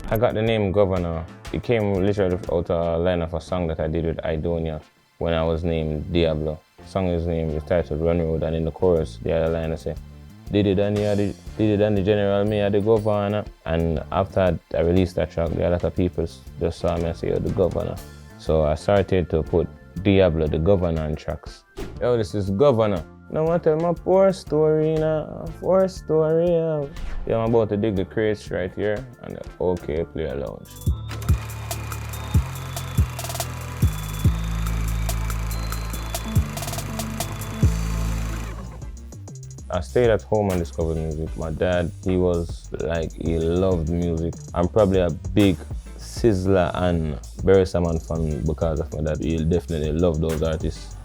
I got the name Govana. It came literally out of a line of a song that I did with Aidonia when I was named Diablo. The song is titled Run Road, and in the chorus, the other line I say, did it and the general, me are the governor. And after I released that track, there are a lot of people just saw me and say, you're the governor. So I started to put Diablo, the governor, on tracks. Yo, this is Govana. Now I tell my poor story now, poor story. Yeah, I'm about to dig the crates right here on the Okayplayer lounge. I stayed at home and discovered music. My dad, he loved music. I'm probably a big Sizzla and Beres Hammond fan because of my dad. He definitely loved those artists.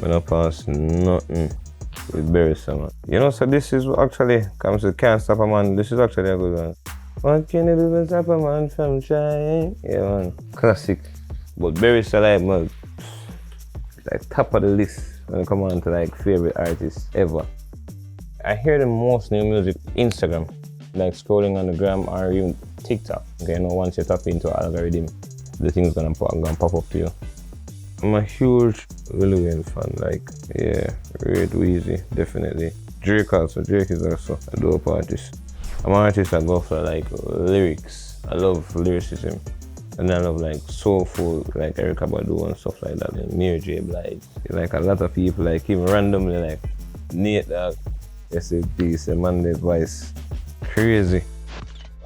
I don't pass nothing with Beres Hammond. You know, so this is actually, comes to Can't Stop a Man, this is actually a good one. What can you do to stop a man from trying? Yeah, man, classic. But Beres like top of the list when it comes on to like favorite artists ever. I hear the most new music Instagram, like scrolling on the gram or even TikTok. Okay, you know, once you tap into an algorithm, the thing's gonna pop up to you. I'm a huge Lil Wayne fan, Red Weezy, definitely. Drake also, Drake is also a dope artist. I'm an artist that go for like lyrics. I love lyricism. And I love like soulful, like Erykah Badu and stuff like that, and Mary J. Blige. Like a lot of people, like even randomly, like Nate Dogg, S.A.P. Monday Voice, crazy.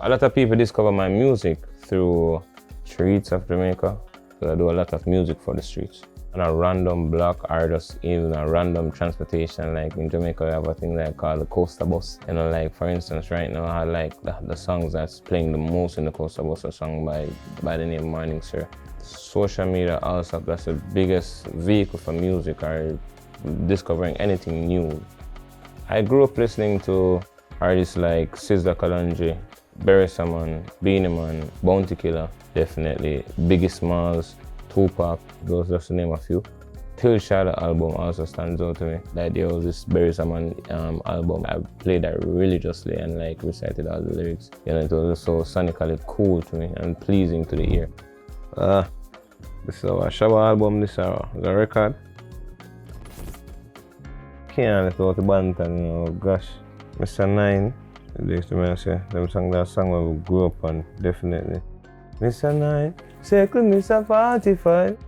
A lot of people discover my music through streets of Jamaica. So I do a lot of music for the streets. And a random block or just even a random transportation. Like in Jamaica, we have a thing like called the coaster bus. You know, like for instance, right now I like the songs that's playing the most in the coaster bus, a song by the name Morning Sir. Social media also, that's the biggest vehicle for music or discovering anything new. I grew up listening to artists like Sizzla Kalonji, Beres Hammond, Beenie Man, Bounty Killer, definitely, Biggie Smalls, Tupac, those just to name a few. Till Shoutout album also stands out to me. Like there was this Beres Hammond album. I played that religiously and like recited all the lyrics. You know, it was so sonically cool to me and pleasing to the ear. This is our Shabba album, this is our record. Can't let out the Banton, you know, gosh. Mr. 9, that song where we grew up on, definitely. Mr. 9, circle Mr. 45.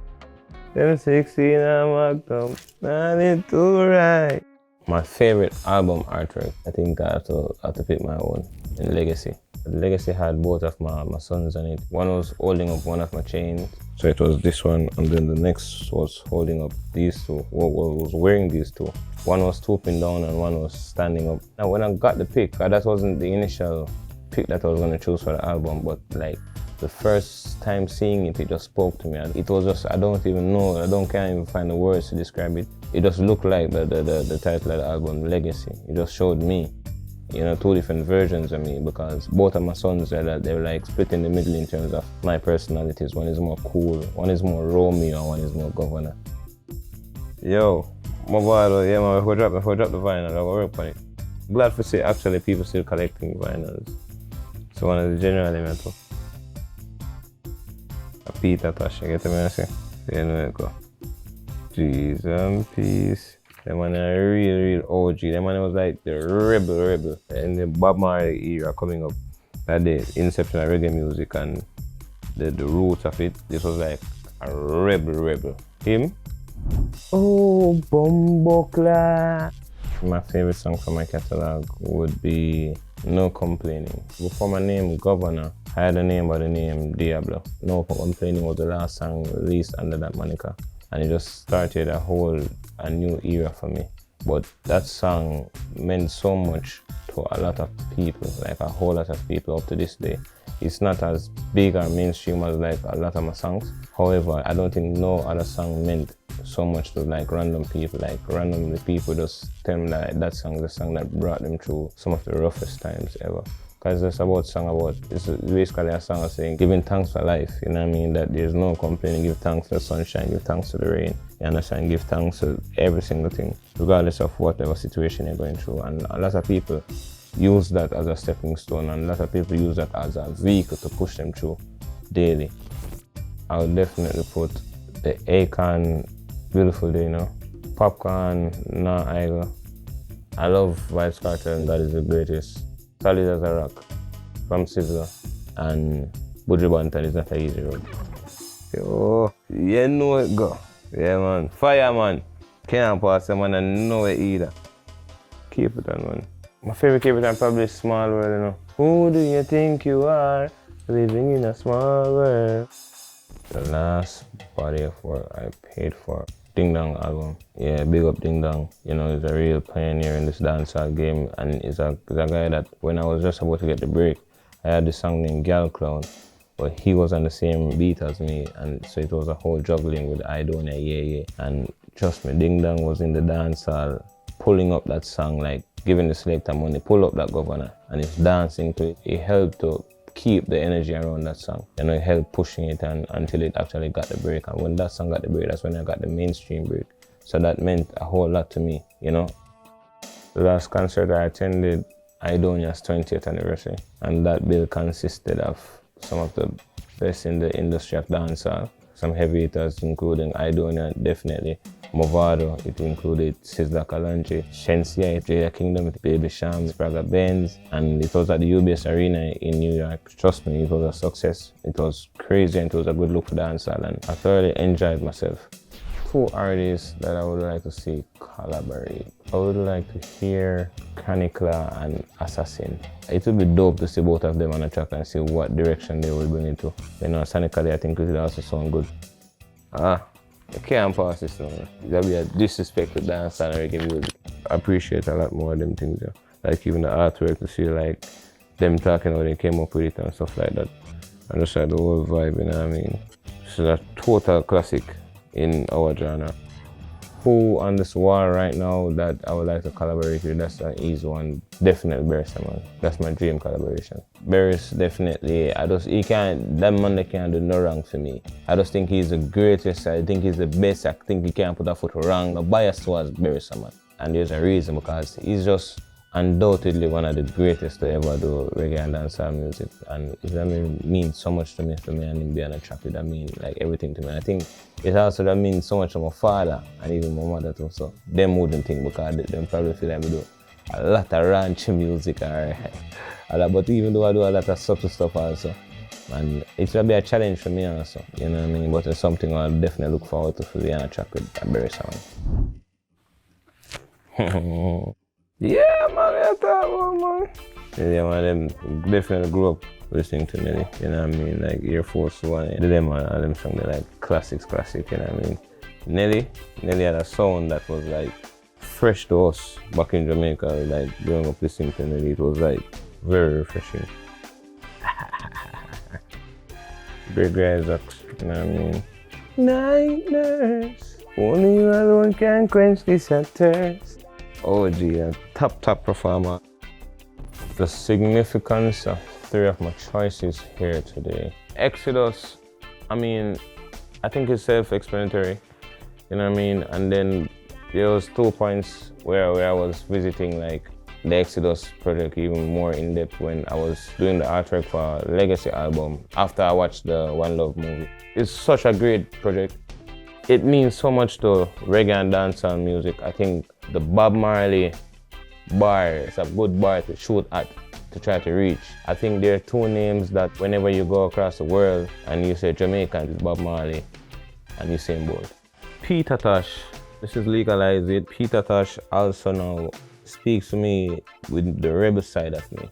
Them 16 I'm marked up, 92 right. My favorite album artwork, I think I have to pick my own, in Legacy. The Legacy had both of my sons on it. One was holding up one of my chains, so it was this one, and then the next was holding up these two, was wearing these two. One was stooping down and one was standing up. Now when I got the pick, that wasn't the initial pick that I was going to choose for the album, but like the first time seeing it, it just spoke to me. And it was just, I can't even find the words to describe it. It just looked like the title of the album, Legacy. It just showed me, you know, two different versions of me, because both of my sons, they were like split in the middle in terms of my personalities. One is more cool, one is more Romeo, one is more Govana. Yo, my boy, yeah man, if we drop the vinyl, I'll work on it. Glad to see actually people still collecting vinyls. So one of the general elements. Peter Tosh, you get me, I say? You know it go. Jeez and peace. That man a real OG. That man was like the rebel. In the Bob Marley era coming up, that the inception of reggae music and the roots of it, this was like a rebel. Him? Oh, Bumbleclad. My favorite song from my catalog would be No Complaining. Before my name Govana, I had a name by the name Diablo. No Complaining was the last song released under that moniker. And it just started a new era for me. But that song meant so much to a lot of people, like a whole lot of people up to this day. It's not as big or mainstream as like a lot of my songs. However, I don't think no other song meant so much to like random people. Like randomly people just tell me that song is the song that brought them through some of the roughest times ever. Because it's basically a song of saying, giving thanks for life, you know what I mean? That there's no complaining, give thanks to the sunshine, give thanks to the rain, you understand? Give thanks to every single thing, regardless of whatever situation you're going through. And a lot of people use that as a stepping stone, and a lot of people use that as a vehicle to push them through daily. I would definitely put the Akon Beautiful Day, Popcaan, Nah Aigo. I love Vybz Kartel, that is the greatest. Solid as a Rock from Sizzla, and Buju Banton is not an easy road. Yo, you know it go. Yeah, man. Fire, man. Can't pass them, man, and know it either. Keep it on, man. My favorite keep it on probably Small World, Who do you think you are, living in a small world? The last body of work I paid for, Ding Dong album. Yeah, big up Ding Dong. He's a real pioneer in this dancehall game, and he's a guy that when I was just about to get the break, I had this song named Gal Clown, but he was on the same beat as me, and so it was a whole juggling with Aidonia, yeah. And trust me, Ding Dong was in the dancehall, pulling up that song, like giving the selector money, pull up that Govana, and he's dancing to it. It helped to keep the energy around that song. It helped pushing it until it actually got the break. And when that song got the break, that's when I got the mainstream break. So that meant a whole lot to me, The last concert I attended, Aidonia's 20th anniversary, and that bill consisted of some of the best in the industry of dancehall. Some heavy hitters, including Aidonia, definitely. Movado, it included Sizzla Kalanchi, Shensia, Jaya Kingdom, Baby Shams, Braga Benz, and it was at the UBS Arena in New York. Trust me, it was a success. It was crazy and it was a good look for dancehall, and I thoroughly enjoyed myself. 2 artists that I would like to see collaborate. I would like to hear Chronixx and Assassin. It would be dope to see both of them on a track and see what direction they will bring it to. Sonically, I think it would also sound good. You can't pass this one. That'll be a disrespect to dance and reggae music. I appreciate a lot more of them things, Like even the artwork, to see like them talking how they came up with it and stuff like that. And just like the whole vibe, This is a total classic in our genre. Who on this wall right now that I would like to collaborate with? That's an easy one. Definitely Beres Hammond. That's my dream collaboration. Beres, definitely. That man can't do no wrong for me. I just think he's the greatest. I think he's the best. I think he can't put a foot wrong. No bias towards Beres Hammond. And there's a reason, because he's just undoubtedly one of the greatest to ever do reggae and dancehall music. And that means so much to me and him being on a track. That means like everything to me. I think it also that means so much to my father and even my mother too. So them wouldn't think, because they probably feel like we do a lot of ranch music but even though I do a lot of subtle stuff also. And it will be a challenge for me also, But it's something I'll definitely look forward to being on a track with Beres Hammond. Yeah, man, I thought, man. Yeah, man, them definitely grew up listening to Nelly, Like Air Force One, them and them songs, they're like classic, Nelly had a sound that was like fresh to us back in Jamaica, like growing up listening to Nelly. It was like very refreshing. Great guys, Night nurse, only you alone can quench this thirst. OG, a top performer. The significance of 3 of my choices here today. Exodus, I think it's self-explanatory, And then there was 2 points where I was visiting like the Exodus project even more in depth when I was doing the artwork for Legacy album after I watched the One Love movie. It's such a great project. It means so much to reggae and dancehall music. I think the Bob Marley bar is a good bar to shoot at, to try to reach. I think there are 2 names that whenever you go across the world and you say Jamaican, it's Bob Marley and Usain Bolt. Peter Tosh, this is Legalize It. Peter Tosh also now speaks to me with the rebel side of me.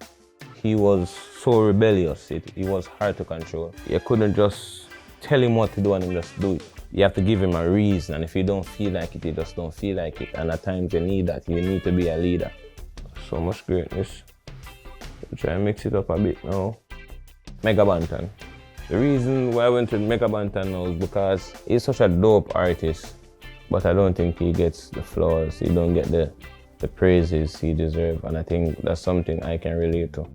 He was so rebellious, he was hard to control. You couldn't just tell him what to do and he just do it. You have to give him a reason, and if you don't feel like it, you just don't feel like it. And at times you need that, you need to be a leader. So much greatness. I'll try and mix it up a bit now. Mega Banton. The reason why I went with Mega Banton now is because he's such a dope artist, but I don't think he gets the flaws, he don't get the praises he deserves, and I think that's something I can relate to.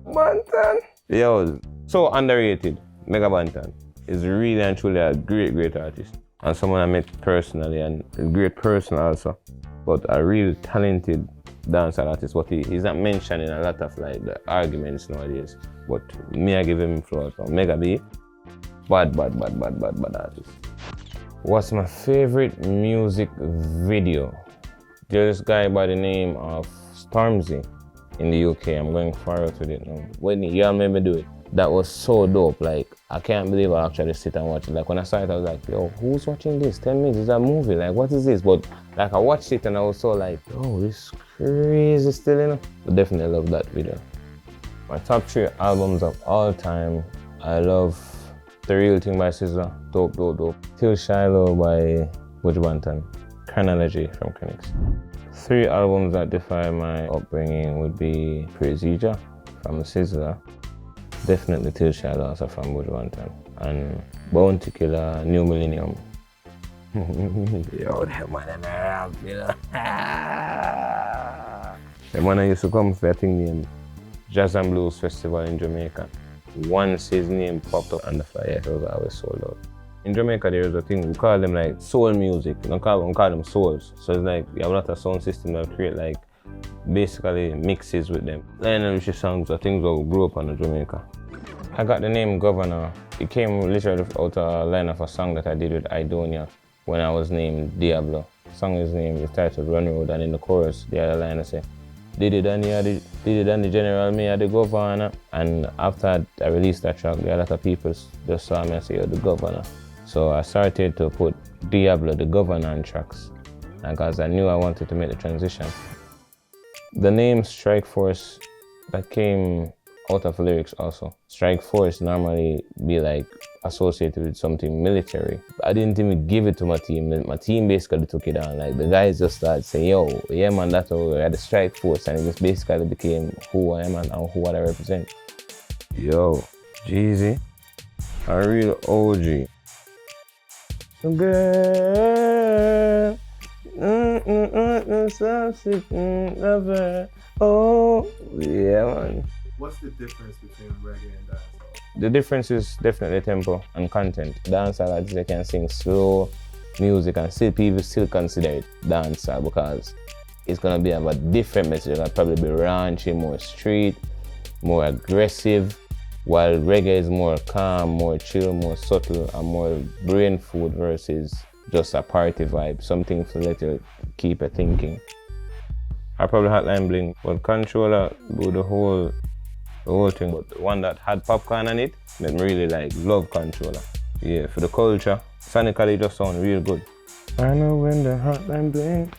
Banton! Yo, so underrated, Mega Banton. Is really and truly a great artist. And someone I met personally, and a great person also. But a real talented dancehall artist, but he's not mentioned in a lot of like the arguments nowadays. But me, I give him flowers from Mega B. Bad artist. What's my favorite music video? There's this guy by the name of Stormzy in the UK. I'm going forward with it now. When y'all made me do it. That was so dope. Like, I can't believe I actually sit and watch it. Like, when I saw it, I was like, yo, who's watching this? 10 minutes, is a movie. Like, what is this? But, like, I watched it and I was so like, oh, this crazy still, you know? But definitely love that video. My top 3 albums of all time. I love The Real Thing by Sizzla. Dope. Till Shiloh by Buju Banton. Chronology from Chronixx. 3 albums that define my upbringing would be Prezija from Sizzla. Definitely Till Shiloh also from Buju Banton. And Bounty Killer, New Millennium. Yo, that man in the rap, you know. The man used to come for a thing named Jazz and Blues Festival in Jamaica. Once his name popped up on the flyer, it was always sold out. In Jamaica, there is a thing, we call them like soul music. We don't call them souls. So it's like, you have a lot of sound system that create like basically mixes with them. Lionel Richie songs are things that we grew up on in Jamaica. I got the name Govana. It came literally out a line of a song that I did with Aidonia when I was named Diablo. The song is named, the title Run Road, and in the chorus, the other line I say, did it and the general, me the Govana. And after I released that track, there are a lot of people just saw me and say, yo, the Govana. So I started to put Diablo, the Govana on tracks, because I knew I wanted to make the transition. The name Strike Force, that came out of lyrics also. Strike Force normally be like associated with something military. I didn't even give it to my team. My team basically took it on. Like the guys just started saying, yo, yeah man, that's how we had the Strike Force, and it just basically became who I am and who I represent. Yo, Jeezy, a real OG. Girl, oh, yeah man. What's the difference between reggae and dancehall? The difference is definitely tempo and content. Dancehall artists, they can sing slow music and still people still consider it dancehall because it's gonna be about a different message. It's gonna probably be raunchy, more street, more aggressive, while reggae is more calm, more chill, more subtle, and more brain food versus just a party vibe, something to let you keep it thinking. I probably Hotline Bling, but Controller do the whole thing. But the one that had Popcaan on it, made me really like love Controller. Yeah, for the culture, sonically it just sound real good. I know when the Hotline Bling.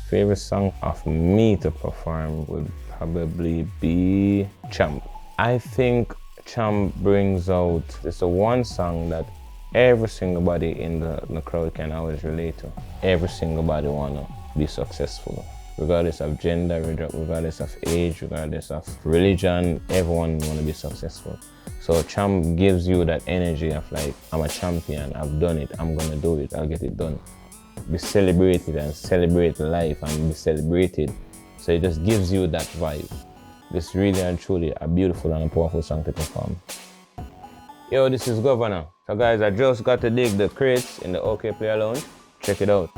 Favorite song of me to perform would probably be Champ. I think Champ brings out, it's the one song that every single body in the crowd can always relate to. Every single body wanna be successful. Regardless of gender, regardless of age, regardless of religion, everyone wanna be successful. So Champ gives you that energy of like, I'm a champion, I've done it, I'm gonna do it, I'll get it done. Be celebrated and celebrate life and be celebrated. So it just gives you that vibe. It's really and truly a beautiful and a powerful song to perform. Yo, this is Govana. So guys, I just got to dig the crates in the Okayplayer lounge. Check it out.